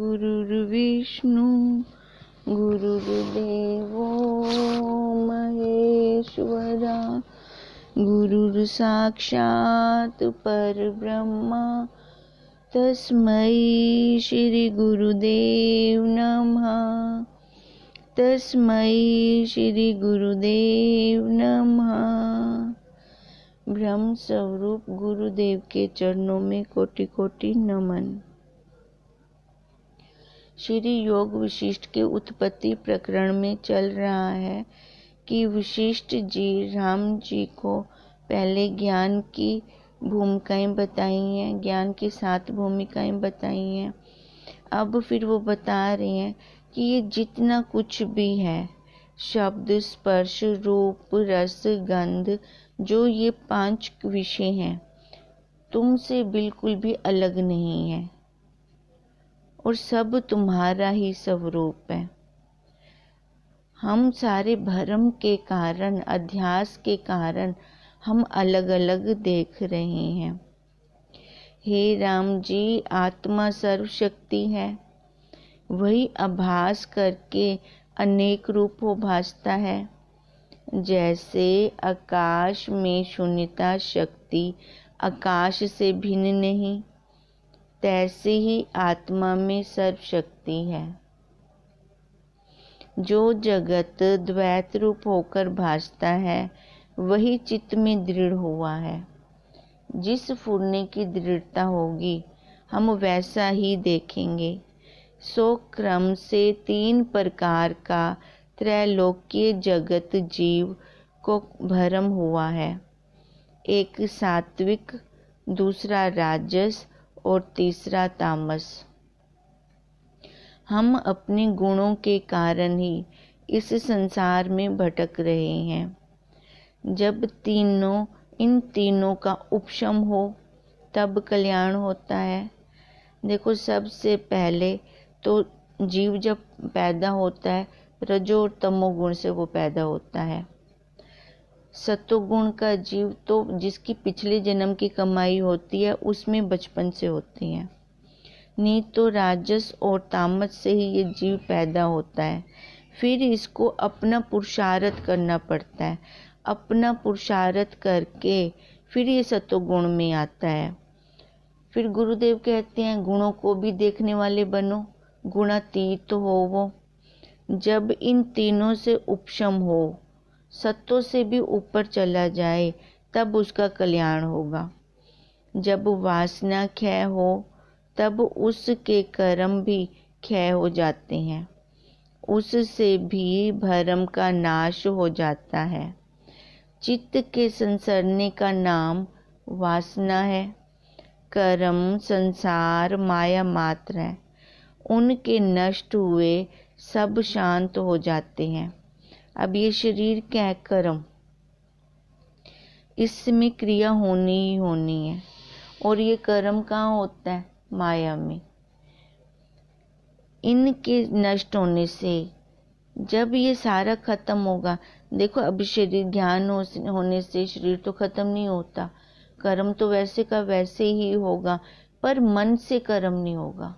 गुरुर्विष्णु गुरुर्देवो महेश्वरा गुरुर्साक्षात् परब्रह्मा तस्मै श्री गुरुदेव नमः। तस्मै श्री गुरुदेव नमः। ब्रह्म स्वरूप गुरुदेव के चरणों में कोटि कोटि नमन। श्री योग वशिष्ठ के उत्पत्ति प्रकरण में चल रहा है कि वशिष्ठ जी राम जी को पहले ज्ञान की भूमिकाएं बताई हैं, ज्ञान की 7 भूमिकाएं बताई हैं। अब फिर वो बता रहे हैं कि ये जितना कुछ भी है, शब्द, स्पर्श, रूप, रस, गंध, जो ये 5 विषय हैं, तुमसे बिल्कुल भी अलग नहीं है और सब तुम्हारा ही स्वरूप है। हम सारे भ्रम के कारण, अध्यास के कारण हम अलग अलग देख रहे हैं। हे राम जी, आत्मा सर्वशक्ति है, वही आभास करके अनेक रूपों भासता है। जैसे आकाश में शून्यता शक्ति आकाश से भिन्न नहीं, तैसे ही आत्मा में सर्वशक्ति है। जो जगत द्वैत रूप होकर भासता है, वही चित्त में दृढ़ हुआ है। जिस फुरने की दृढ़ता होगी, हम वैसा ही देखेंगे। सो क्रम से 3 प्रकार का त्रैलोक्य जगत जीव को भ्रम हुआ है। एक सात्विक, दूसरा राजस और तीसरा तामस। हम अपने गुणों के कारण ही इस संसार में भटक रहे हैं। जब इन तीनों का उपशम हो, तब कल्याण होता है। देखो, सबसे पहले तो जीव जब पैदा होता है, रजो और तमोगुण से वो पैदा होता है। सतोगुण का जीव तो जिसकी पिछले जन्म की कमाई होती है, उसमें बचपन से होती है। नहीं तो राजस और तामस से ही ये जीव पैदा होता है। फिर इसको अपना पुरुषार्थ करना पड़ता है। अपना पुरुषार्थ करके फिर ये सतोगुण में आता है। फिर गुरुदेव कहते हैं, गुणों को भी देखने वाले बनो, गुणातीत हो वो। जब इन तीनों से उपशम हो, सत्तों से भी ऊपर चला जाए, तब उसका कल्याण होगा। जब वासना क्षय हो, तब उसके कर्म भी क्षय हो जाते हैं। उससे भी भ्रम का नाश हो जाता है। चित्त के संसरने का नाम वासना है। कर्म, संसार, माया मात्र है। उनके नष्ट हुए सब शांत हो जाते हैं। अब ये शरीर क्या है? कर्म। इसमें क्रिया होनी ही होनी है। और ये कर्म कहाँ होता है? माया में। इनके नष्ट होने से जब ये सारा खत्म होगा, देखो अब शरीर ज्ञान होने से शरीर तो खत्म नहीं होता, कर्म तो वैसे का वैसे ही होगा, पर मन से कर्म नहीं होगा।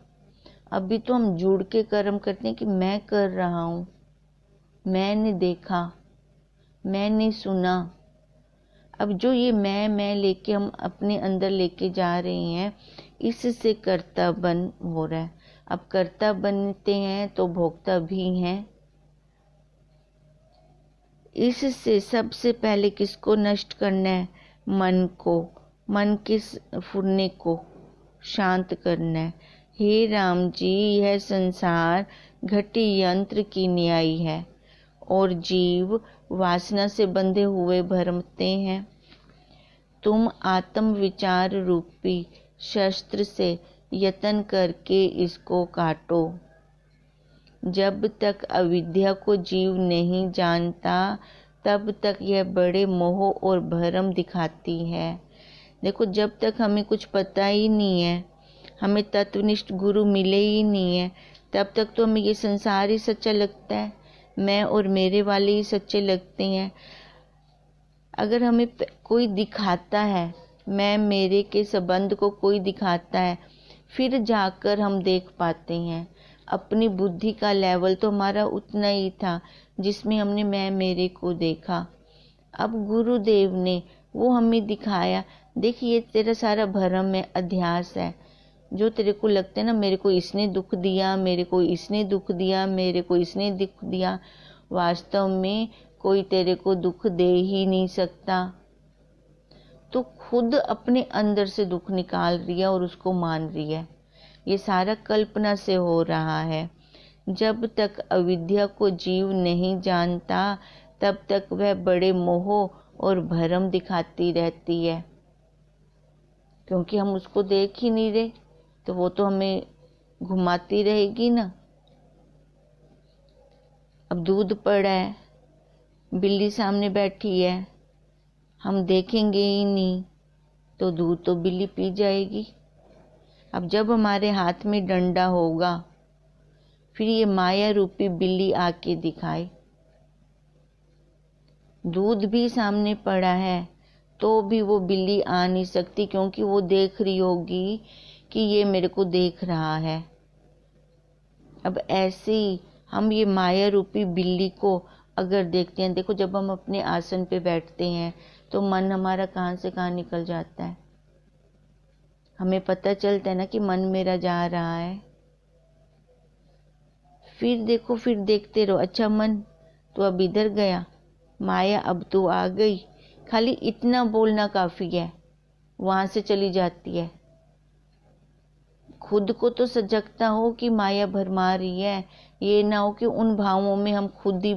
अभी तो हम जुड़ के कर्म करते हैं कि मैं कर रहा हूँ, मैंने देखा, मैंने सुना। अब जो ये मैं लेके हम अपने अंदर लेके जा रहे हैं, इससे कर्ता बन हो रहा है। अब कर्ता बनते हैं तो भोक्ता भी हैं। इससे सबसे पहले किसको नष्ट करना है? मन को, मन के फुरने को शांत करना है। हे राम जी, यह संसार घटी यंत्र की न्यायी है और जीव वासना से बंधे हुए भ्रमते हैं। तुम आत्म विचार रूपी शस्त्र से यत्न करके इसको काटो। जब तक अविद्या को जीव नहीं जानता, तब तक यह बड़े मोह और भ्रम दिखाती है। देखो, जब तक हमें कुछ पता ही नहीं है, हमें तत्वनिष्ठ गुरु मिले ही नहीं है, तब तक तो हमें ये संसार ही सच्चा लगता है, मैं और मेरे वाले ही सच्चे लगते हैं। अगर हमें कोई दिखाता है, मैं मेरे के संबंध को कोई दिखाता है, फिर जाकर हम देख पाते हैं। अपनी बुद्धि का लेवल तो हमारा उतना ही था जिसमें हमने मैं मेरे को देखा। अब गुरुदेव ने वो हमें दिखाया, देखिए तेरा सारा भ्रम है, अध्यास है। जो तेरे को लगता है ना, मेरे को इसने दुख दिया, मेरे को इसने दुख दिया, मेरे को इसने दुख दिया, वास्तव में कोई तेरे को दुख दे ही नहीं सकता। तो खुद अपने अंदर से दुख निकाल रही है और उसको मान रही है। ये सारा कल्पना से हो रहा है। जब तक अविद्या को जीव नहीं जानता तब तक वह बड़े मोह और भ्रम दिखाती रहती है, क्योंकि हम उसको देख ही नहीं रहे, तो वो तो हमें घुमाती रहेगी ना। अब दूध पड़ा है, बिल्ली सामने बैठी है, हम देखेंगे ही नहीं तो दूध तो बिल्ली पी जाएगी। अब जब हमारे हाथ में डंडा होगा, फिर ये माया रूपी बिल्ली आके दिखाए, दूध भी सामने पड़ा है तो भी वो बिल्ली आ नहीं सकती, क्योंकि वो देख रही होगी कि ये मेरे को देख रहा है। अब ऐसे ही हम ये माया रूपी बिल्ली को अगर देखते हैं, देखो जब हम अपने आसन पे बैठते हैं तो मन हमारा कहाँ से कहाँ निकल जाता है, हमें पता चलता है ना कि मन मेरा जा रहा है। फिर देखो, फिर देखते रहो, अच्छा मन तो अब इधर गया, माया अब तो आ गई, खाली इतना बोलना काफी है, वहां से चली जाती है। खुद को तो सजगता हो कि माया भरमा रही है, ये ना हो कि उन भावों में हम खुद ही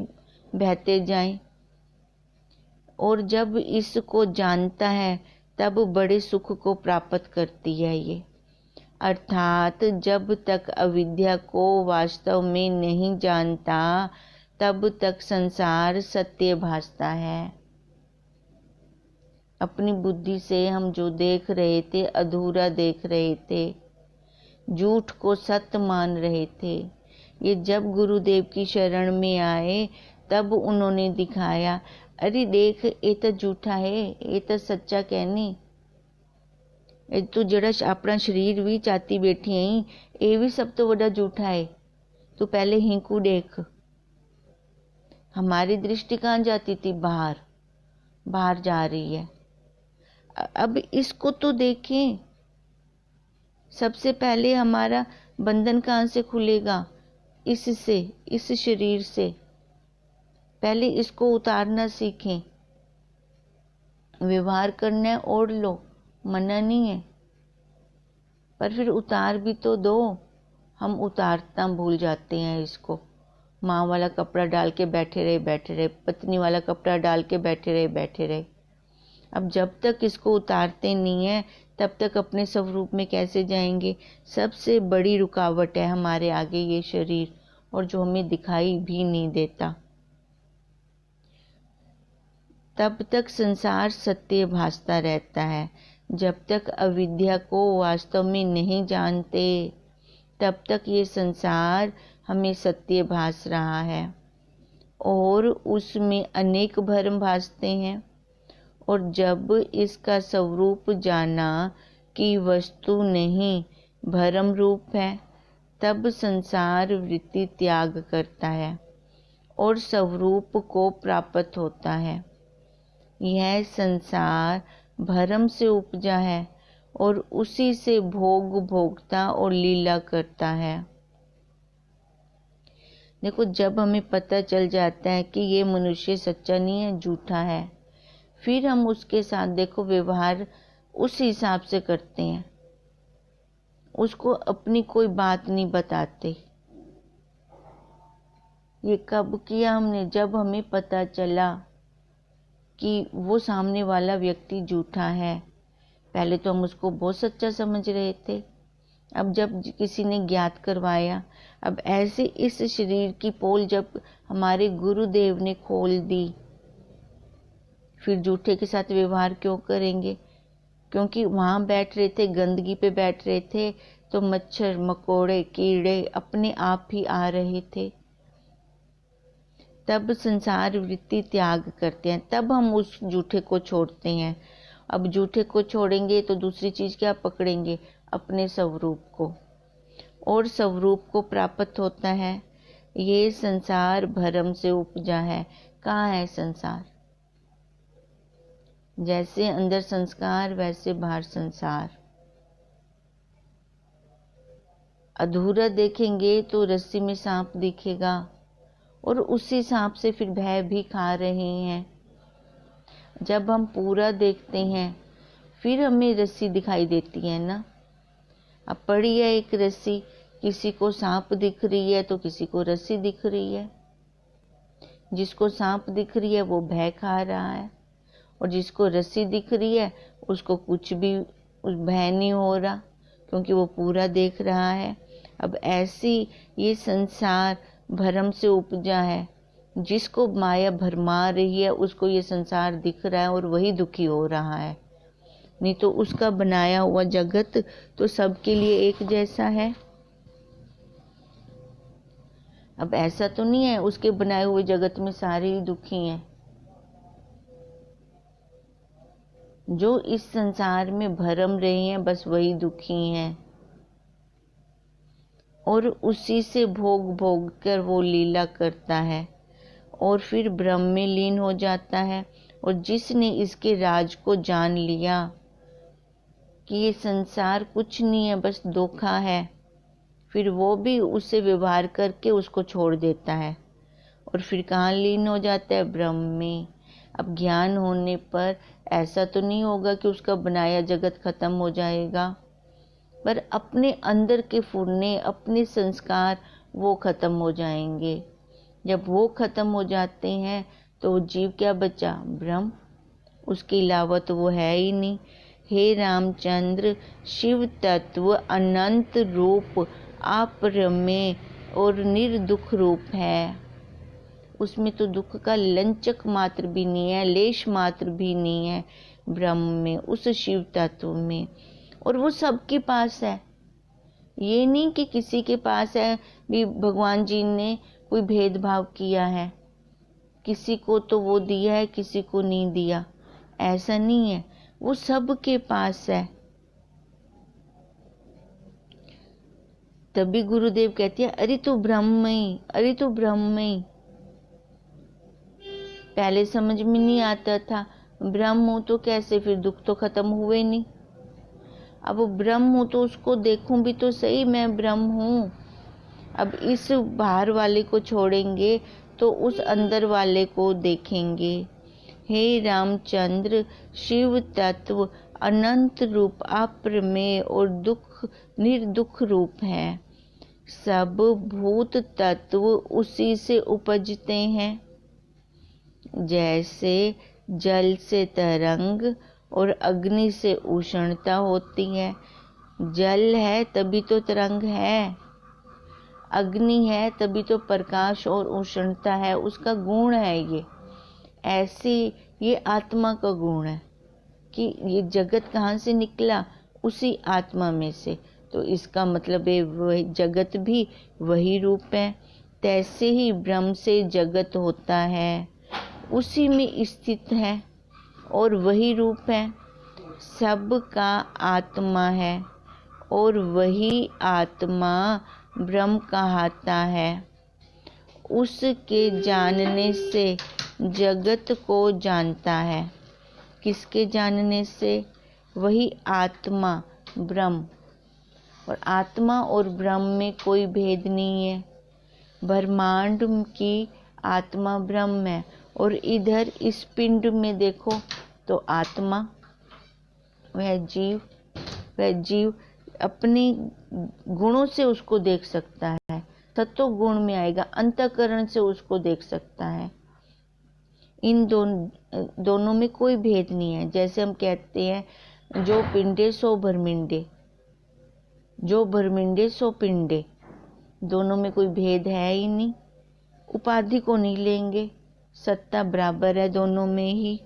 बहते जाएं। और जब इसको जानता है तब बड़े सुख को प्राप्त करती है ये। अर्थात जब तक अविद्या को वास्तव में नहीं जानता तब तक संसार सत्य भासता है। अपनी बुद्धि से हम जो देख रहे थे अधूरा देख रहे थे, झूठ को सत्य मान रहे थे। ये जब गुरुदेव की शरण में आए तब उन्होंने दिखाया, अरे देख ये तो झूठा है, ये तो सच्चा कहनी, तू जड़ा अपना शरीर भी चाती बैठी है, ये भी सब तो बड़ा झूठा है, तू पहले हिंकू देख। हमारी दृष्टि कहाँ जाती थी, बाहर बाहर जा रही है। अब इसको तो देखें, सबसे पहले हमारा बंधन कहाँ से खुलेगा, इससे, इस शरीर से। पहले इसको उतारना सीखें। व्यवहार करना है ओढ़ लो, मना नहीं है, पर फिर उतार भी तो दो। हम उतारना भूल जाते हैं इसको। माँ वाला कपड़ा डाल के बैठे रहे, पत्नी वाला कपड़ा डाल के बैठे रहे। अब जब तक इसको उतारते नहीं है तब तक अपने स्वरूप में कैसे जाएंगे। सबसे बड़ी रुकावट है हमारे आगे ये शरीर, और जो हमें दिखाई भी नहीं देता। तब तक संसार सत्य भासता रहता है। जब तक अविद्या को वास्तव में नहीं जानते तब तक ये संसार हमें सत्य भास रहा है, और उसमें अनेक भ्रम भासते हैं। और जब इसका स्वरूप जाना कि वस्तु नहीं भ्रम रूप है, तब संसार वृत्ति त्याग करता है और स्वरूप को प्राप्त होता है। यह संसार भ्रम से उपजा है और उसी से भोग भोगता और लीला करता है। देखो, जब हमें पता चल जाता है कि ये मनुष्य सच्चा नहीं है, झूठा है, फिर हम उसके साथ देखो व्यवहार उस हिसाब से करते हैं, उसको अपनी कोई बात नहीं बताते। ये कब किया हमने, जब हमें पता चला कि वो सामने वाला व्यक्ति झूठा है। पहले तो हम उसको बहुत सच्चा समझ रहे थे, अब जब किसी ने ज्ञात करवाया, अब ऐसे इस शरीर की पोल जब हमारे गुरुदेव ने खोल दी, फिर झूठे के साथ व्यवहार क्यों करेंगे? क्योंकि वहां बैठ रहे थे, गंदगी पे बैठ रहे थे, तो मच्छर मकोड़े कीड़े अपने आप ही आ रहे थे। तब संसार वृत्ति त्याग करते हैं, तब हम उस झूठे को छोड़ते हैं। अब झूठे को छोड़ेंगे तो दूसरी चीज क्या पकड़ेंगे? अपने स्वरूप को, और स्वरूप को प्राप्त होता है। ये संसार भरम से उपजा है। कहाँ है संसार? जैसे अंदर संस्कार वैसे बाहर संसार। अधूरा देखेंगे तो रस्सी में सांप दिखेगा, और उसी सांप से फिर भय भी खा रहे हैं। जब हम पूरा देखते हैं फिर हमें रस्सी दिखाई देती है ना। अब पड़ी है एक रस्सी, किसी को सांप दिख रही है तो किसी को रस्सी दिख रही है। जिसको सांप दिख रही है वो भय खा रहा है, और जिसको रस्सी दिख रही है उसको कुछ भी भय नहीं हो रहा, क्योंकि वो पूरा देख रहा है। अब ऐसी ये संसार भरम से उपजा है। जिसको माया भरमा रही है उसको ये संसार दिख रहा है और वही दुखी हो रहा है। नहीं तो उसका बनाया हुआ जगत तो सबके लिए एक जैसा है। अब ऐसा तो नहीं है उसके बनाए हुए जगत में सारे ही दुखी हैं। जो इस संसार में भरम रहे हैं बस वही दुखी हैं, और उसी से भोग भोग कर वो लीला करता है और फिर ब्रह्म में लीन हो जाता है। और जिसने इसके राज को जान लिया कि ये संसार कुछ नहीं है बस धोखा है, फिर वो भी उससे व्यवहार करके उसको छोड़ देता है और फिर कहाँ लीन हो जाता है? ब्रह्म में। अब ज्ञान होने पर ऐसा तो नहीं होगा कि उसका बनाया जगत खत्म हो जाएगा, पर अपने अंदर के फुरने, अपने संस्कार वो खत्म हो जाएंगे। जब वो खत्म हो जाते हैं तो जीव क्या बचा? ब्रह्म। उसके अलावा तो वो है ही नहीं। हे रामचंद्र, शिव तत्व अनंत रूप, अप्रमेय और निर्दुख रूप है। उसमें तो दुख का लंचक मात्र भी नहीं है, लेश मात्र भी नहीं है ब्रह्म में, उस शिव तत्व में। और वो सबके पास है। ये नहीं कि किसी के पास है भी भगवान जी ने कोई भेदभाव किया है, किसी को तो वो दिया है किसी को नहीं दिया, ऐसा नहीं है। वो सबके पास है। तभी गुरुदेव कहते हैं अरे तू ब्रह्ममयी, अरे तू ब्रह्ममयी। पहले समझ में नहीं आता था, ब्रह्म हूं तो कैसे, फिर दुख तो खत्म हुए नहीं। अब ब्रह्म हूं तो उसको देखूं भी तो सही, मैं ब्रह्म हूं। अब इस बाहर वाले को छोड़ेंगे तो उस अंदर वाले को देखेंगे। हे रामचंद्र, शिव तत्व अनंत रूप, अप्रमेय और दुख निर्दुख रूप है। सब भूत तत्व उसी से उपजते हैं। जैसे जल से तरंग और अग्नि से उष्णता होती है। जल है तभी तो तरंग है, अग्नि है तभी तो प्रकाश और उष्णता है, उसका गुण है ये। ऐसे ये आत्मा का गुण है कि ये जगत कहाँ से निकला? उसी आत्मा में से। तो इसका मतलब है वही जगत भी वही रूप है। तैसे ही ब्रह्म से जगत होता है, उसी में स्थित है और वही रूप है। सबका आत्मा है और वही आत्मा ब्रह्म कहलाता है। उसके जानने से जगत को जानता है। किसके जानने से? वही आत्मा ब्रह्म। और आत्मा और ब्रह्म में कोई भेद नहीं है। ब्रह्मांड की आत्मा ब्रह्म है, और इधर इस पिंड में देखो तो आत्मा, वह जीव अपने गुणों से उसको देख सकता है। सत्व गुण में आएगा, अंतःकरण से उसको देख सकता है। इन दोनों में कोई भेद नहीं है। जैसे हम कहते हैं जो पिंडे सो भरमिंडे, जो भरमिंडे सो पिंडे, दोनों में कोई भेद है ही नहीं। उपाधि को नहीं लेंगे, सत्ता बराबर है दोनों में ही।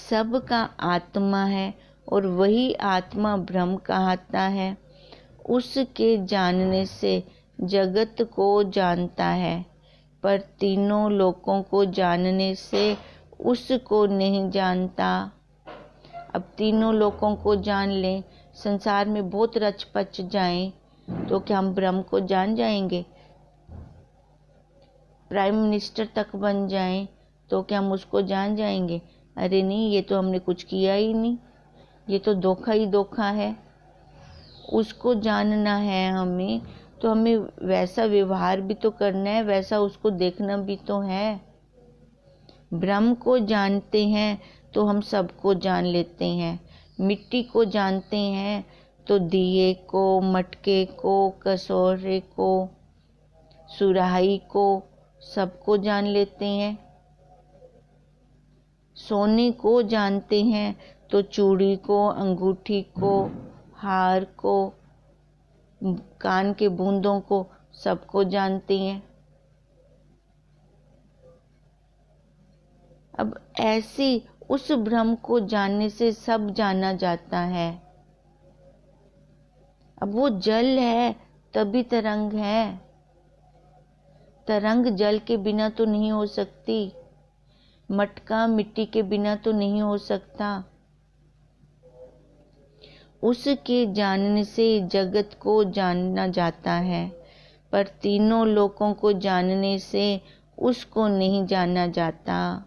सबका आत्मा है और वही आत्मा ब्रह्म कहलाता है। उसके जानने से जगत को जानता है, पर तीनों लोकों को जानने से उसको नहीं जानता। अब तीनों लोगों को जान लें, संसार में बहुत रच पच जाएं, तो क्या हम ब्रह्म को जान जाएंगे? प्राइम मिनिस्टर तक बन जाएं तो क्या हम उसको जान जाएंगे? अरे नहीं, ये तो हमने कुछ किया ही नहीं, ये तो धोखा ही धोखा है। उसको जानना है हमें, तो हमें वैसा व्यवहार भी तो करना है, वैसा उसको देखना भी तो है। ब्रह्म को जानते हैं तो हम सबको जान लेते हैं। मिट्टी को जानते हैं तो दिए को, मटके को, कसौरे को, सुराही को, सबको जान लेते हैं। सोने को जानते हैं तो चूड़ी को, अंगूठी को, हार को, कान के बूंदों को, सबको जानते हैं। अब ऐसे उस ब्रह्म को जानने से सब जाना जाता है। अब वो जल है तभी तरंग है, तरंग जल के बिना तो नहीं हो सकती, मटका मिट्टी के बिना तो नहीं हो सकता। उसके जानने से जगत को जानना जाता है, पर तीनों लोकों को जानने से उसको नहीं जाना जाता।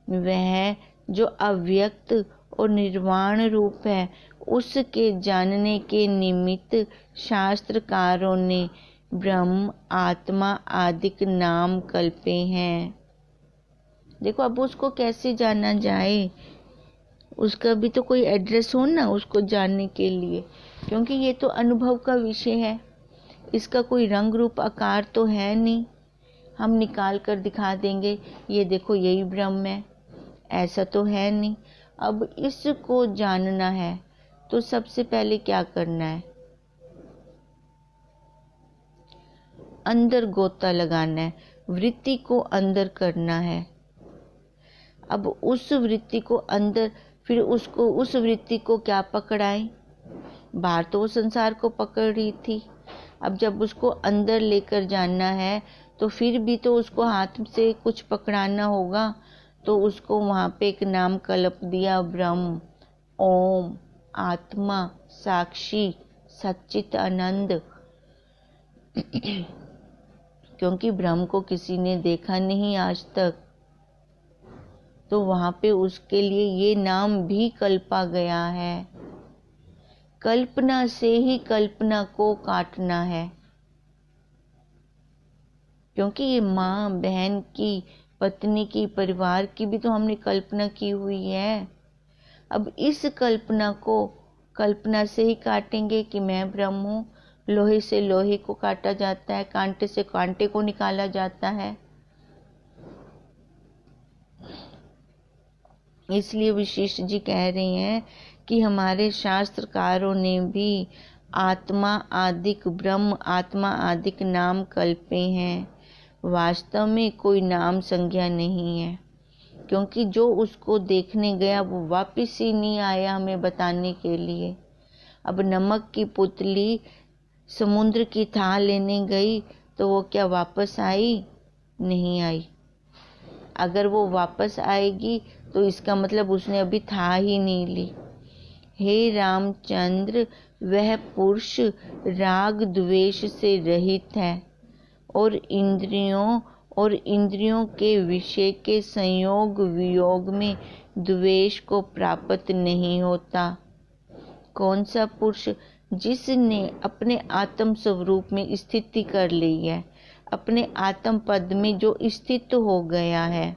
वह जो अव्यक्त और निर्वाण रूप है, उसके जानने के निमित्त शास्त्रकारों ने ब्रह्म, आत्मा आदि नाम कल्पे हैं। देखो, अब उसको कैसे जाना जाए, उसका भी तो कोई एड्रेस हो ना उसको जानने के लिए, क्योंकि ये तो अनुभव का विषय है, इसका कोई रंग रूप आकार तो है नहीं हम निकाल कर दिखा देंगे ये देखो यही ब्रह्म है, ऐसा तो है नहीं। अब इसको जानना है तो सबसे पहले क्या करना है? अंदर गोता लगाना है, वृत्ति को अंदर करना है। अब उस वृत्ति को अंदर, फिर उसको, उस वृत्ति को क्या पकड़ाएं? बाहर तो वो संसार को पकड़ रही थी, अब जब उसको अंदर लेकर जाना है तो फिर भी तो उसको हाथ से कुछ पकड़ाना होगा। तो उसको वहाँ पे एक नाम कल्प दिया, ब्रह्म, ओम, आत्मा, साक्षी, सच्चित आनंद। क्योंकि ब्रह्म को किसी ने देखा नहीं आज तक, तो वहाँ पे उसके लिए ये नाम भी कल्पा गया है। कल्पना से ही कल्पना को काटना है, क्योंकि ये माँ, बहन की, पत्नी की, परिवार की भी तो हमने कल्पना की हुई है। अब इस कल्पना को कल्पना से ही काटेंगे कि मैं ब्रह्म हूँ। लोहे से लोहे को काटा जाता है, कांटे से कांटे को निकाला जाता है। इसलिए वशिष्ठ जी कह रहे हैं कि हमारे शास्त्रकारों ने भी आत्मा आदिक, ब्रह्म, आत्मा आदिक नाम कल्पे हैं। वास्तव में कोई नाम संज्ञा नहीं है, क्योंकि जो उसको देखने गया वो वापस ही नहीं आया हमें बताने के लिए। अब नमक की पुतली समुद्र की थाह लेने गई तो वो क्या वापस आई? नहीं आई। अगर वो वापस आएगी तो इसका मतलब उसने अभी थाह ही नहीं ली। हे रामचंद्र, वह पुरुष राग द्वेष से रहित है और इंद्रियों के विषय के संयोग वियोग में द्वेष को प्राप्त नहीं होता। कौन सा पुरुष? जिसने अपने आत्म स्वरूप में स्थिति कर ली है, अपने आत्म पद में जो स्थित हो गया है,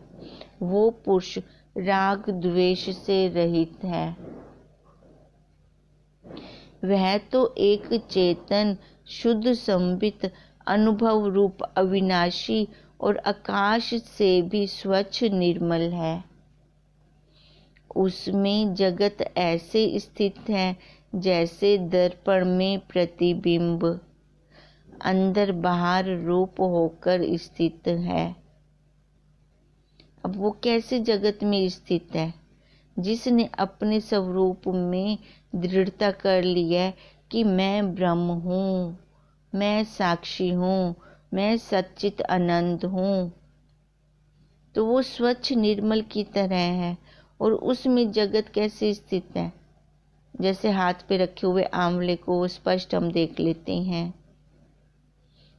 वो पुरुष राग द्वेष से रहित है। वह तो एक चेतन, शुद्ध, संबित, अनुभव रूप, अविनाशी और आकाश से भी स्वच्छ निर्मल है। उसमें जगत ऐसे स्थित है जैसे दर्पण में प्रतिबिंब अंदर बाहर रूप होकर स्थित है। अब वो कैसे जगत में स्थित है? जिसने अपने स्वरूप में दृढ़ता कर ली है कि मैं ब्रह्म हूँ, मैं साक्षी हूँ, मैं सच्चित आनंद हूँ, तो वो स्वच्छ निर्मल की तरह है। और उसमें जगत कैसे स्थित है। जैसे हाथ पे रखे हुए आंवले को स्पष्ट हम देख लेते हैं,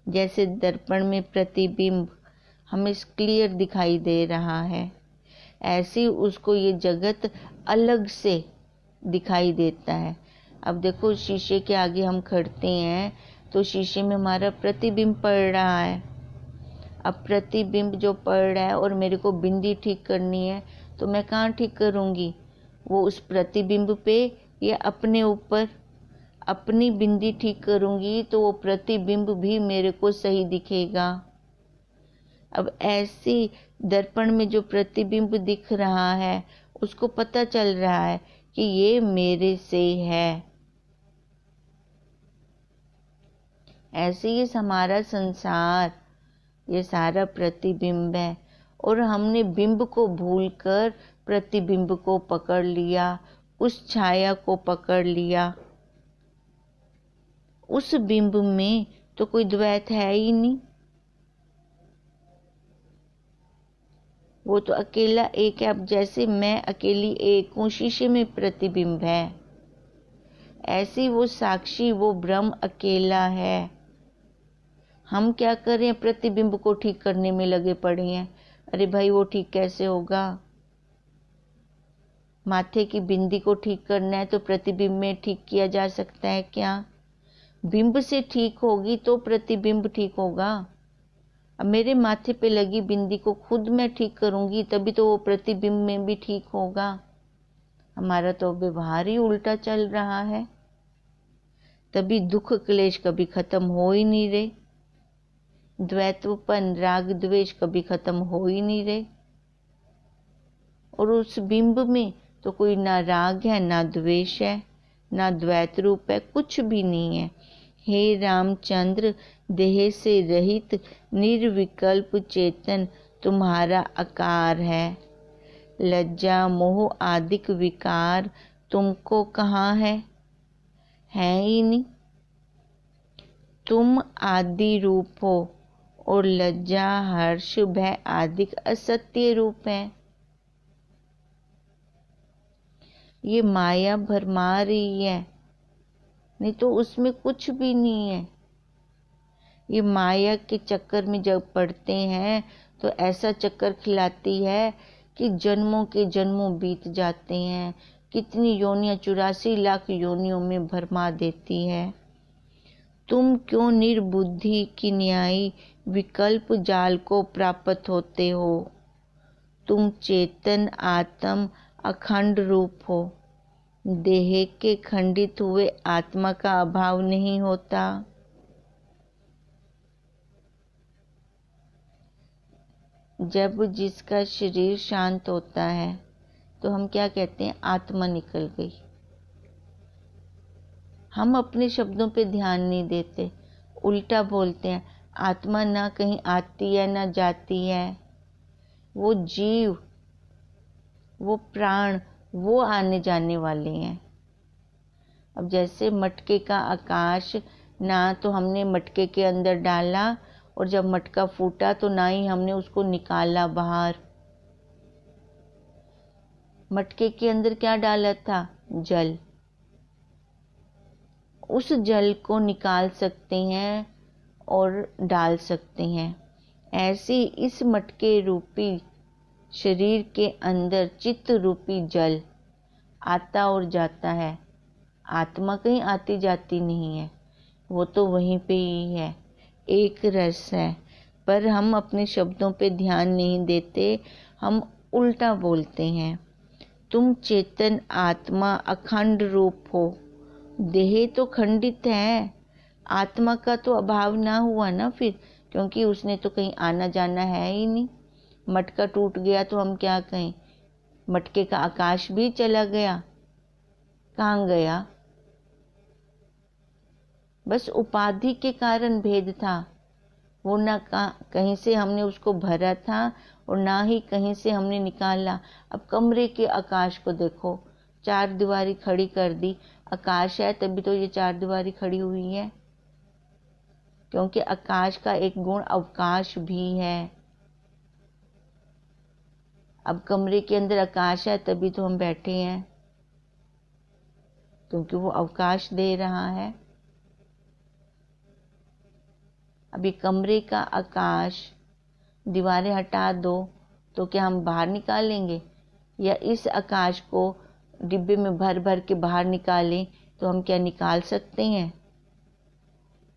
जैसे दर्पण में प्रतिबिंब हमें क्लियर दिखाई दे रहा है, ऐसे उसको ये जगत अलग से दिखाई देता है। अब देखो, शीशे के आगे हम खड़ते हैं तो शीशे में हमारा प्रतिबिंब पड़ रहा है। अब प्रतिबिंब जो पड़ रहा है और मेरे को बिंदी ठीक करनी है, तो मैं कहाँ ठीक करूँगी? वो उस प्रतिबिंब पे या अपने ऊपर? अपनी बिंदी ठीक करूँगी तो वो प्रतिबिंब भी मेरे को सही दिखेगा। अब ऐसी दर्पण में जो प्रतिबिंब दिख रहा है, उसको पता चल रहा है कि ये मेरे से है। ऐसे ही हमारा संसार, ये सारा प्रतिबिंब है, और हमने बिंब को भूलकर प्रतिबिंब को पकड़ लिया, उस छाया को पकड़ लिया। उस बिंब में तो कोई द्वैत है ही नहीं, वो तो अकेला एक है। अब जैसे मैं अकेली एक हूँ, शीशे में प्रतिबिंब है, ऐसी वो साक्षी, वो ब्रह्म अकेला है। हम क्या करें? प्रतिबिंब को ठीक करने में लगे पड़े हैं। अरे भाई, वो ठीक कैसे होगा? माथे की बिंदी को ठीक करना है तो प्रतिबिंब में ठीक किया जा सकता है क्या? बिंब से ठीक होगी तो प्रतिबिंब ठीक होगा। अब मेरे माथे पे लगी बिंदी को खुद मैं ठीक करूंगी, तभी तो वो प्रतिबिंब में भी ठीक होगा। हमारा तो व्यवहार ही उल्टा चल रहा है, तभी दुख क्लेश कभी खत्म हो ही नहीं रहे, द्वैतपन राग द्वेष कभी खत्म हो ही नहीं रहे। और उस बिंब में तो कोई ना राग है, ना द्वेष है, ना द्वैत रूप है, कुछ भी नहीं है। हे रामचंद्र, देह से रहित निर्विकल्प चेतन तुम्हारा आकार है। लज्जा मोह आदिक विकार तुमको कहाँ है ही नहीं। तुम आदि रूप हो और लज्जा हर्ष भय आदिक असत्य रूप है। ये माया भरमा रही है, नहीं तो उसमें कुछ भी नहीं है। ये माया के चक्कर में जब पड़ते हैं तो ऐसा चक्कर खिलाती है कि जन्मों के जन्मों बीत जाते हैं। कितनी योनियां, 84 लाख योनियों में भरमा देती है। तुम क्यों निर्बुद्धि की न्यायी विकल्प जाल को प्राप्त होते हो? तुम चेतन आत्म अखंड रूप हो। देह के खंडित हुए आत्मा का अभाव नहीं होता। जब जिसका शरीर शांत होता है तो हम क्या कहते हैं? आत्मा निकल गई। हम अपने शब्दों पे ध्यान नहीं देते, उल्टा बोलते हैं। आत्मा ना कहीं आती है ना जाती है। वो जीव, वो प्राण, वो आने जाने वाले हैं। अब जैसे मटके का आकाश, ना तो हमने मटके के अंदर डाला, और जब मटका फूटा तो ना ही हमने उसको निकाला बाहर। मटके के अंदर क्या डाला था? जल। उस जल को निकाल सकते हैं और डाल सकते हैं। ऐसे इस मटके रूपी शरीर के अंदर चित्त रूपी जल आता और जाता है। आत्मा कहीं आती जाती नहीं है, वो तो वहीं पे ही है, एक रस है। पर हम अपने शब्दों पे ध्यान नहीं देते, हम उल्टा बोलते हैं। तुम चेतन आत्मा अखंड रूप हो। देह तो खंडित है, आत्मा का तो अभाव ना हुआ ना फिर, क्योंकि उसने तो कहीं आना जाना है ही नहीं। मटका टूट गया तो हम क्या कहें? मटके का आकाश भी चला गया। कहाँ गया? बस उपाधि के कारण भेद था। वो ना कहीं से हमने उसको भरा था और ना ही कहीं से हमने निकाला। अब कमरे के आकाश को देखो, 4 दीवारी खड़ी कर दी, आकाश है तभी तो ये 4 दीवारी खड़ी हुई है, क्योंकि आकाश का एक गुण अवकाश भी है। अब कमरे के अंदर आकाश है तभी तो हम बैठे हैं, क्योंकि वो अवकाश दे रहा है। अभी कमरे का आकाश, दीवारें हटा दो तो क्या हम बाहर निकालेंगे, या इस आकाश को डिब्बे में भर भर के बाहर निकालें तो हम क्या निकाल सकते हैं?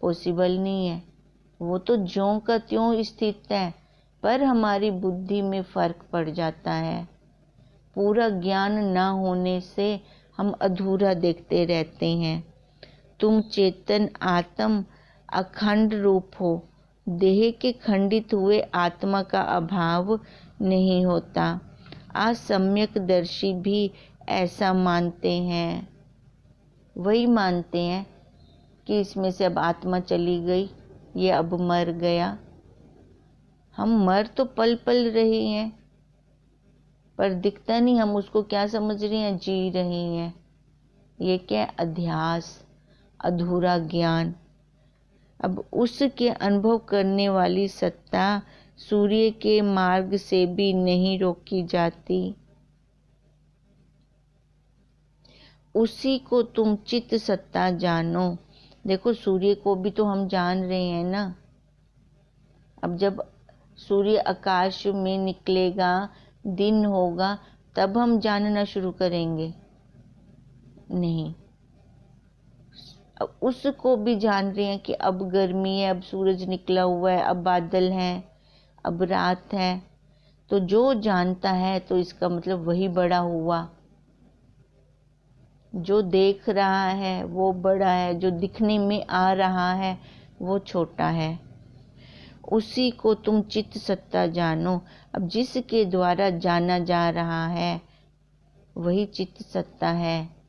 पॉसिबल नहीं है। वो तो ज्यों का त्यों स्थित है, पर हमारी बुद्धि में फर्क पड़ जाता है। पूरा ज्ञान ना होने से हम अधूरा देखते रहते हैं। तुम चेतन आत्म अखंड रूप हो। देह के खंडित हुए आत्मा का अभाव नहीं होता। असम्यक दर्शी भी ऐसा मानते हैं। वही मानते हैं कि इसमें से अब आत्मा चली गई, ये अब मर गया। हम मर तो पल पल रहे हैं, पर दिखता नहीं, हम उसको क्या समझ रहे हैं? जी रहे हैं। ये क्या? अध्यास, अधूरा ज्ञान। अब उसके अनुभव करने वाली सत्ता सूर्य के मार्ग से भी नहीं रोकी जाती। उसी को तुम चित्त सत्ता जानो। देखो, सूर्य को भी तो हम जान रहे हैं ना। अब जब सूर्य आकाश में निकलेगा, दिन होगा, तब हम जानना शुरू करेंगे? नहीं। अब उसको भी जान रहे हैं कि अब गर्मी है, अब सूरज निकला हुआ है, अब बादल हैं, अब रात है। तो जो जानता है तो इसका मतलब वही बड़ा हुआ। जो देख रहा है वो बड़ा है, जो दिखने में आ रहा है वो छोटा है। उसी को तुम चित्त सत्ता जानो। अब जिसके द्वारा जाना जा रहा है वही चित्त सत्ता है।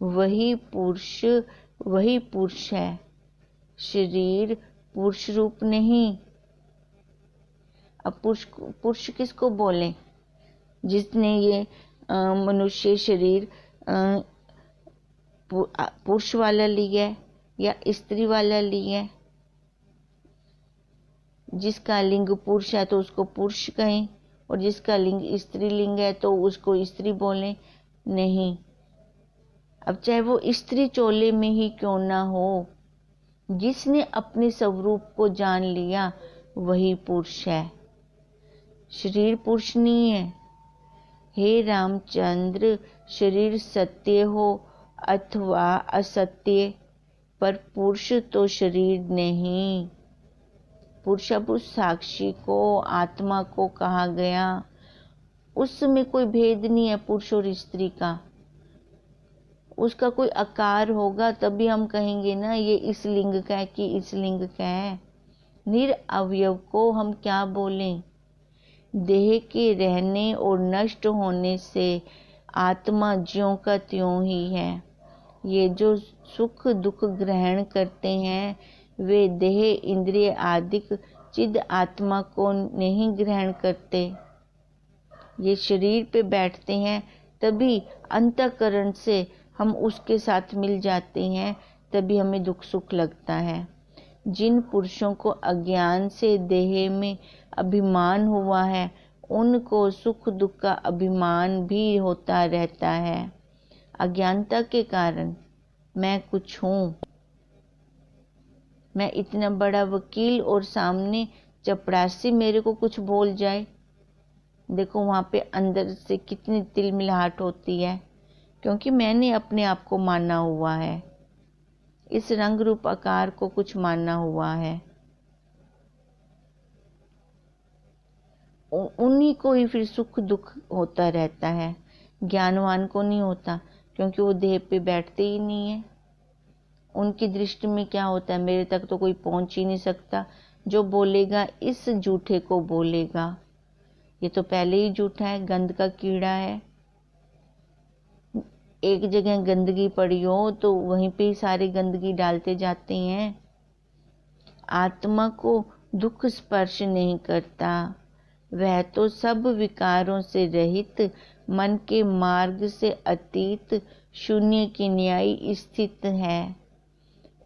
वही पुरुष है। शरीर पुरुष रूप नहीं। अब पुरुष किसको बोले? जिसने ये मनुष्य शरीर पुरुष वाला लिया है या स्त्री वाला लिया है। जिसका लिंग पुरुष है तो उसको पुरुष कहें, और जिसका लिंग स्त्री लिंग है तो उसको स्त्री बोलें? नहीं। अब चाहे वो स्त्री चोले में ही क्यों ना हो, जिसने अपने स्वरूप को जान लिया वही पुरुष है। शरीर पुरुष नहीं है। हे रामचंद्र, शरीर सत्य हो अथवा असत्य, पर पुरुष तो शरीर नहीं। पुरुष अब उस साक्षी को, आत्मा को कहा गया। उसमें कोई भेद नहीं है पुरुष और स्त्री का। उसका कोई आकार होगा तभी हम कहेंगे ना ये इस लिंग का है कि इस लिंग का है। निरअवयव को हम क्या बोलें? देह के रहने और नष्ट होने से आत्मा ज्यों का त्यों ही है। ये जो सुख दुख ग्रहण करते हैं वे देह इंद्रिय आदि चिद आत्मा को नहीं ग्रहण करते। ये शरीर पे बैठते हैं तभी अंतःकरण से हम उसके साथ मिल जाते हैं, तभी हमें दुख सुख लगता है। जिन पुरुषों को अज्ञान से देह में अभिमान हुआ है उनको सुख दुख का अभिमान भी होता रहता है। अज्ञानता के कारण मैं कुछ हूँ, मैं इतना बड़ा वकील और सामने चपरासी मेरे को कुछ बोल जाए, देखो वहाँ पे अंदर से कितनी तिलमिलाहट होती है, क्योंकि मैंने अपने आप को माना हुआ है, इस रंग रूप आकार को कुछ माना हुआ है। उन्हीं को ही फिर सुख दुख होता रहता है, ज्ञानवान को नहीं होता, क्योंकि वो देह पे बैठते ही नहीं है। उनकी दृष्टि में क्या होता है, मेरे तक तो कोई पहुंच ही नहीं सकता, जो बोलेगा इस जूठे को बोलेगा। ये तो पहले ही जूठा है, गंद का कीड़ा है। एक जगह गंदगी पड़ी हो तो वहीं पे ही सारी गंदगी डालते जाते हैं। आत्मा को दुख स्पर्श नहीं करता, वह तो सब विकारों से रहित, मन के मार्ग से अतीत, शून्य की न्यायी स्थित है।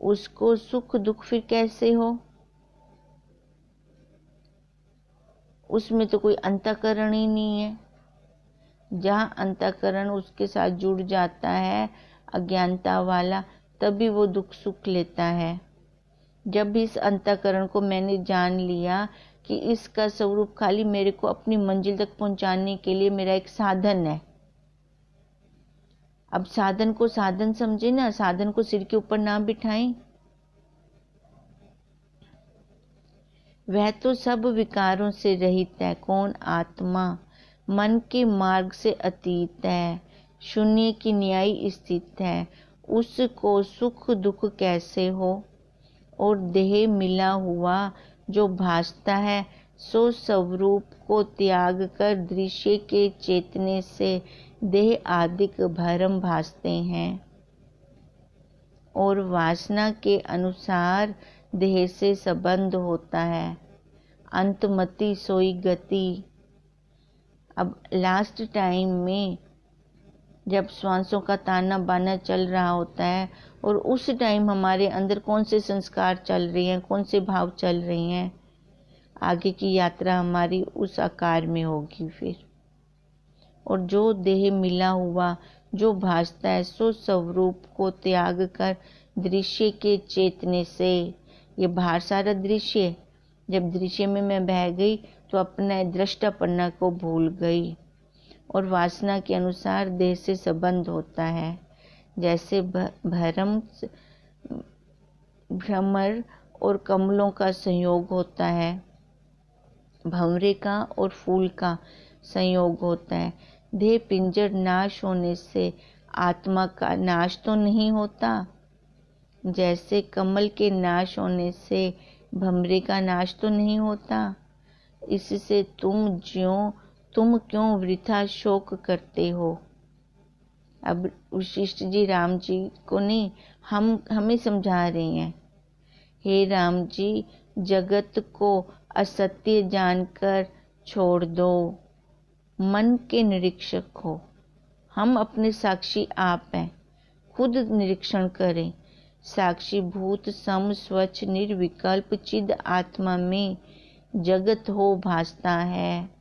उसको सुख दुख फिर कैसे हो? उसमें तो कोई अंतःकरण ही नहीं है। जहाँ अंतःकरण उसके साथ जुड़ जाता है अज्ञानता वाला, तभी वो दुख सुख लेता है। जब भी इस अंतःकरण को मैंने जान लिया कि इसका स्वरूप खाली मेरे को अपनी मंजिल तक पहुंचाने के लिए मेरा एक साधन है। अब साधन को साधन समझे ना, साधन को सिर के ऊपर ना बिठाएं। वह तो सब विकारों से रहित है। कौन? आत्मा। मन के मार्ग से अतीत है, शून्य की न्यायी स्थित है। उसको सुख दुख कैसे हो? और देह मिला हुआ जो भासता है, सो स्वरूप को त्याग कर दृश्य के चेतने से देह आदिक भरम भासते हैं। और वासना के अनुसार देह से संबंध होता है। अंतमति सोई गति। अब लास्ट टाइम में जब श्वासों का ताना बाना चल रहा होता है और उस टाइम हमारे अंदर कौन से संस्कार चल रहे हैं, कौन से भाव चल रहे हैं, आगे की यात्रा हमारी उस आकार में होगी फिर। और जो देह मिला हुआ जो भासता है, सो स्वरूप को त्याग कर दृश्य के चेतने से, ये बाहर सारा दृश्य, जब दृश्य में मैं बह गई तो अपने दृष्टापन्ना को भूल गई। और वासना के अनुसार देह से संबंध होता है। जैसे भ्रमर और कमलों का संयोग होता है, भंवरे का और फूल का संयोग होता है। देह पिंजर नाश होने से आत्मा का नाश तो नहीं होता, जैसे कमल के नाश होने से भंवरे का नाश तो नहीं होता। इससे तुम क्यों वृथा शोक करते हो? अब वशिष्ठ जी राम जी को नहीं, हमें समझा रहे हैं। हे राम जी, जगत को असत्य जानकर छोड़ दो, मन के निरीक्षक हो। हम अपने साक्षी आप हैं, खुद निरीक्षण करें। साक्षी भूत सम स्वच्छ निर्विकल्प चिद आत्मा में जगत हो भासता है।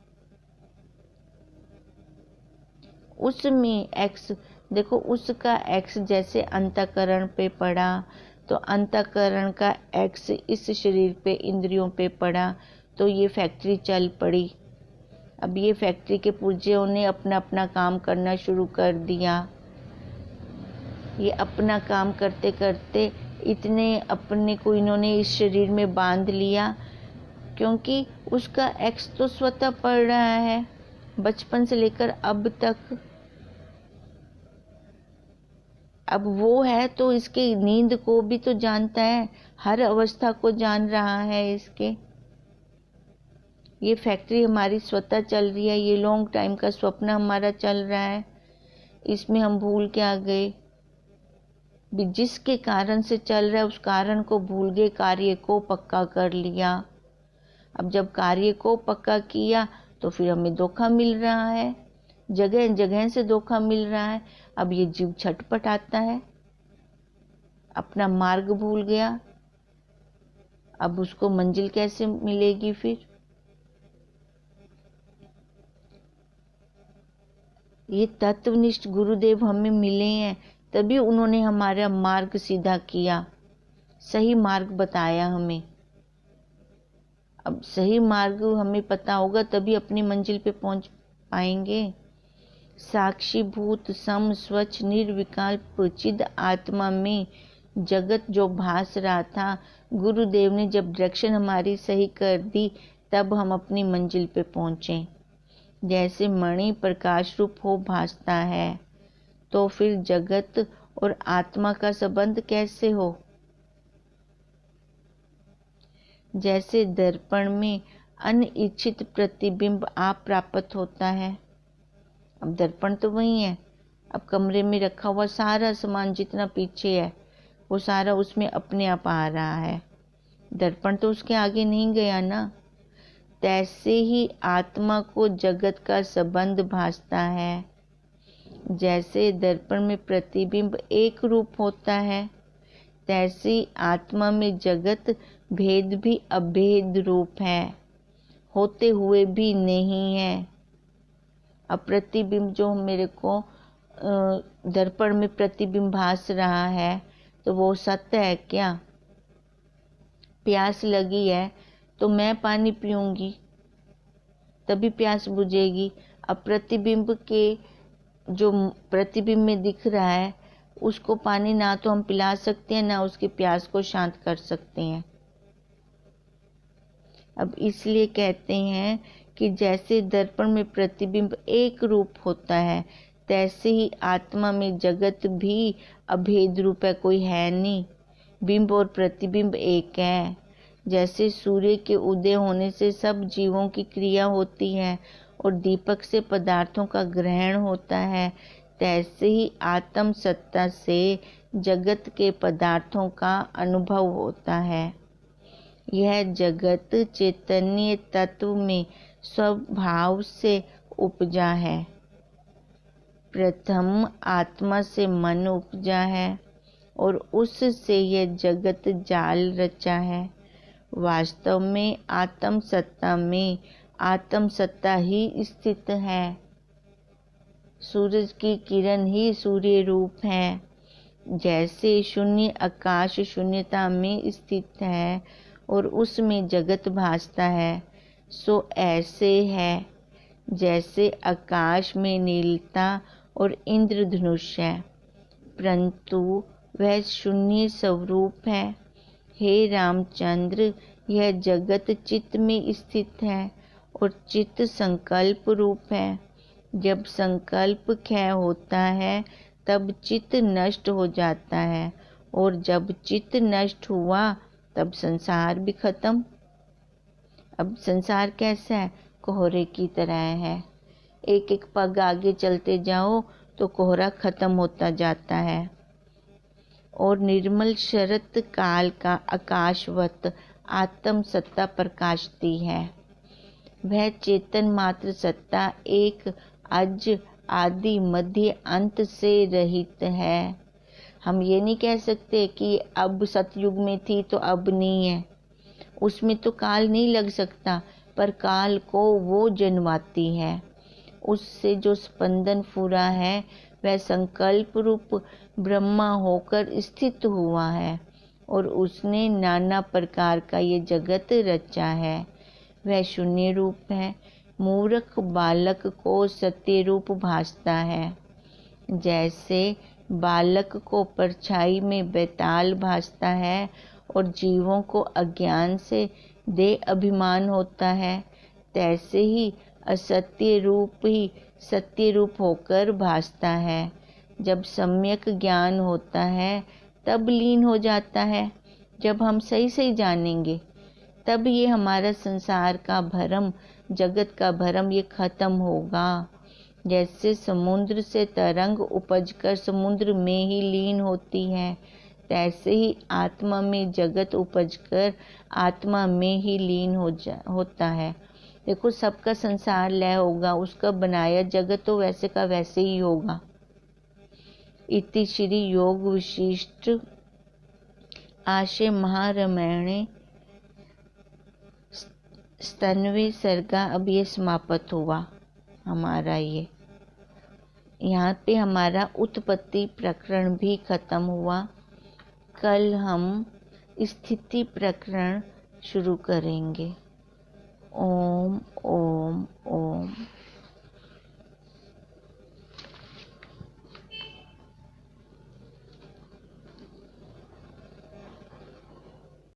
उसमें एक्स देखो, उसका एक्स जैसे अंतःकरण पे पड़ा तो अंतःकरण का एक्स इस शरीर पे इंद्रियों पे पड़ा तो ये फैक्ट्री चल पड़ी। अब ये फैक्ट्री के पुर्जियों ने अपना अपना काम करना शुरू कर दिया। ये अपना काम करते करते इतने अपने को इन्होंने इस शरीर में बांध लिया, क्योंकि उसका एक्स तो स्वतः पड़ रहा है बचपन से लेकर अब तक। अब वो है तो इसके नींद को भी तो जानता है, हर अवस्था को जान रहा है इसके। ये फैक्ट्री हमारी स्वतः चल रही है, ये लॉन्ग टाइम का स्वप्न हमारा चल रहा है। इसमें हम भूल क्या गए? जिसके कारण से चल रहा है उस कारण को भूल गए, कार्य को पक्का कर लिया। अब जब कार्य को पक्का किया तो फिर हमें धोखा मिल रहा है, जगह जगह से धोखा मिल रहा है। अब ये जीव छटपटाता है, अपना मार्ग भूल गया। अब उसको मंजिल कैसे मिलेगी फिर? ये तत्वनिष्ठ गुरुदेव हमें मिले हैं, तभी उन्होंने हमारा मार्ग सीधा किया, सही मार्ग बताया हमें। अब सही मार्ग हमें पता होगा तभी अपनी मंजिल पे पहुंच पाएंगे। साक्षी भूत सम स्वच्छ निर्विकल्प चिद आत्मा में जगत जो भास रहा था, गुरुदेव ने जब डायरेक्शन हमारी सही कर दी तब हम अपनी मंजिल पे पहुंचे। जैसे मणि प्रकाश रूप हो भासता है, तो फिर जगत और आत्मा का संबंध कैसे हो? जैसे दर्पण में अनिच्छित प्रतिबिंब आप प्राप्त होता है। अब दर्पण तो वही है, अब कमरे में रखा हुआ सारा सामान जितना पीछे है वो सारा उसमें अपने आप आ रहा है, दर्पण तो उसके आगे नहीं गया ना। तैसे ही आत्मा को जगत का संबंध भासता है। जैसे दर्पण में प्रतिबिंब एक रूप होता है, तैसी आत्मा में जगत भेद भी अभेद रूप है। होते हुए भी नहीं है। अब प्रतिबिंब जो मेरे को दर्पण में प्रतिबिंब भास रहा है, तो वो सत्य है क्या? प्यास लगी है तो मैं पानी पीऊंगी, तभी प्यास बुझेगी। अब प्रतिबिंब के जो प्रतिबिंब में दिख रहा है, उसको पानी ना तो हम पिला सकते हैं, ना उसकी प्यास को शांत कर सकते हैं। अब इसलिए कहते हैं कि जैसे दर्पण में प्रतिबिंब एक रूप होता है, तैसे ही आत्मा में जगत भी अभेद रूप है, कोई है नहीं। बिंब और प्रतिबिंब एक है। जैसे सूर्य के उदय होने से सब जीवों की क्रिया होती है और दीपक से पदार्थों का ग्रहण होता है, तैसे ही आत्म सत्ता से जगत के पदार्थों का अनुभव होता है। यह जगत चैतन्य तत्व में स्वभाव से उपजा है। प्रथम आत्मा से मन उपजा है और उससे यह जगत जाल रचा है। वास्तव में आत्म सत्ता में आत्म सत्ता ही स्थित है। सूरज की किरण ही सूर्य रूप है। जैसे शून्य आकाश शून्यता में स्थित है और उसमें जगत भासता है, सो ऐसे है जैसे आकाश में नीलता और इंद्रधनुष है, परंतु वह शून्य स्वरूप है। हे रामचंद्र, यह जगत चित्त में स्थित है और चित्त संकल्प रूप है। जब संकल्प क्षय होता है तब चित्त नष्ट हो जाता है, और जब चित्त नष्ट हुआ तब संसार भी खत्म। अब संसार कैसा है? कोहरे की तरह है। एक एक पग आगे चलते जाओ तो कोहरा खत्म होता जाता है, और निर्मल शरत काल का आकाशवत आत्म सत्ता प्रकाशती है। वह चेतन मात्र सत्ता एक अज आदि मध्य अंत से रहित है। हम ये नहीं कह सकते कि अब सतयुग में थी तो अब नहीं है। उसमें तो काल नहीं लग सकता, पर काल को वो जन्माती है। उससे जो स्पंदन फूरा है वह संकल्प रूप ब्रह्मा होकर स्थित हुआ है, और उसने नाना प्रकार का ये जगत रचा है। वह शून्य रूप है। मूर्ख बालक को सत्य रूप भासता है। जैसे बालक को परछाई में बैताल भासता है और जीवों को अज्ञान से देह अभिमान होता है, तैसे ही असत्य रूप ही सत्य रूप होकर भासता है। जब सम्यक ज्ञान होता है तब लीन हो जाता है। जब हम सही सही जानेंगे तब ये हमारा संसार का भरम, जगत का भरम ये खत्म होगा। जैसे समुद्र से तरंग उपजकर समुद्र में ही लीन होती है, तैसे ही आत्मा में जगत उपजकर आत्मा में ही लीन होता है। देखो, सबका संसार लय होगा, उसका बनाया जगत तो वैसे का वैसे ही होगा। इति श्री योग विशिष्ट आशय महारामायणे स्तन्वे सर्गा। अब ये समाप्त हुआ हमारा ये। यहाँ पे हमारा उत्पत्ति प्रकरण भी खत्म हुआ। कल हम स्थिति प्रकरण शुरू करेंगे। ओम ओम ओम।